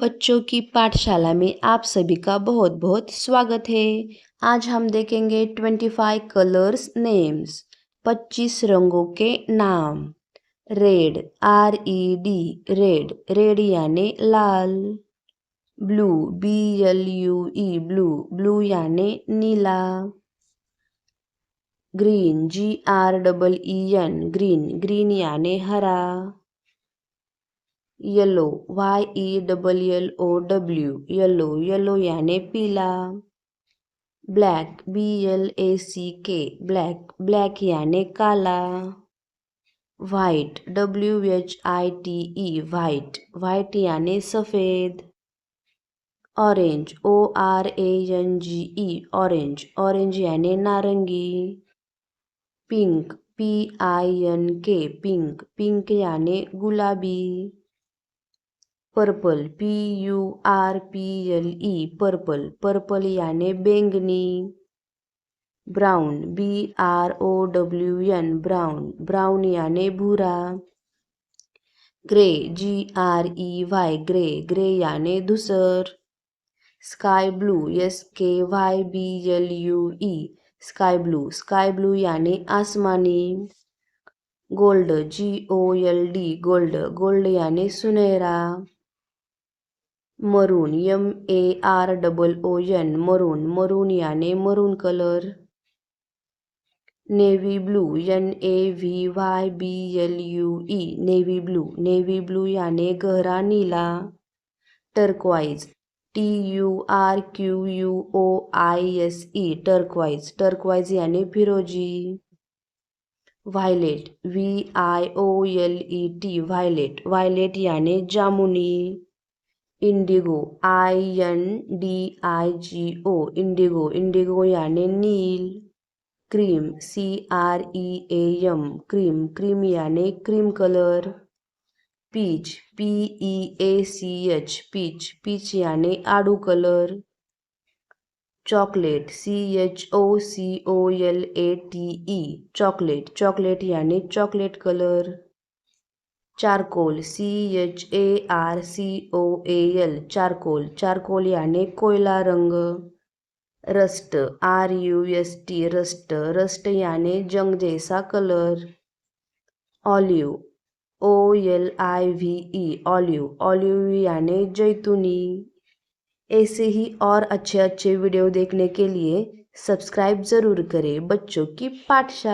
बच्चों की पाठशाला में आप सभी का बहुत बहुत स्वागत है। आज हम देखेंगे 25 कलर्स नेम्स, 25 रंगों के नाम। रेड, RED, रेड, रेड यानी लाल। ब्लू, BLUE, ब्लू, ब्लू यानी नीला। ग्रीन, GREEN, ग्रीन, ग्रीन यानी हरा। येलो, YELLOW, येलो, येलो यानी पीला। ब्लैक, BLACK, ब्लैक, ब्लैक यानी काला। वाइट, WHITE, वाइट, वाइट यानी सफ़ेद। ऑरेंज, ORANGE, ऑरेंज, ऑरेंज यानी नारंगी। पिंक, PINK, पिंक, पिंक यानी गुलाबी। पर्पल, PURPLE, पर्पल, पर्पल यानी बैंगनी। ब्राउन, BROWN, ब्राउन, ब्राउन यानी भूरा। ग्रे, GREY, ग्रे, ग्रे यानी धूसर। Sky blue, SKYBLUE, sky blue, sky blue यानी आसमानी। गोल्ड, GOLD, गोल्ड, गोल्ड यानी सुनहरा। मरून, MAROON, मरून, मरून यानी मरून colour. Navy blue, NAVYBLUE, navy blue, navy blue यानी गहरा नीला। टर्कवाइज, TURQUOISE, टर्कवाइज, टर्कवाइज यानी फिरोजी। वायलेट, VIOLET, वायलेट, वायलेट यानी जामुनी। इंडिगो, INDIGO, इंडिगो, इंडिगो यानी नील। क्रीम, CREAM, क्रीम, क्रीम यानी cream colour. Peach, PEACH, peach, peach यानी आड़ू colour. Chocolate, CHOCOLATE, chocolate, chocolate यानी chocolate colour. Charcoal, CHARCOAL, charcoal, charcoal यानी कोयला रंग। रस्ट, RUST, रस्ट, रस्ट यानी जंग जैसा colour. Olive, OLIVE, olive, olive यानी जैतूनी। ऐसे ही और अच्छे अच्छे वीडियो देखने के लिए सब्सक्राइब ज़रूर करें बच्चों की पाठशाला।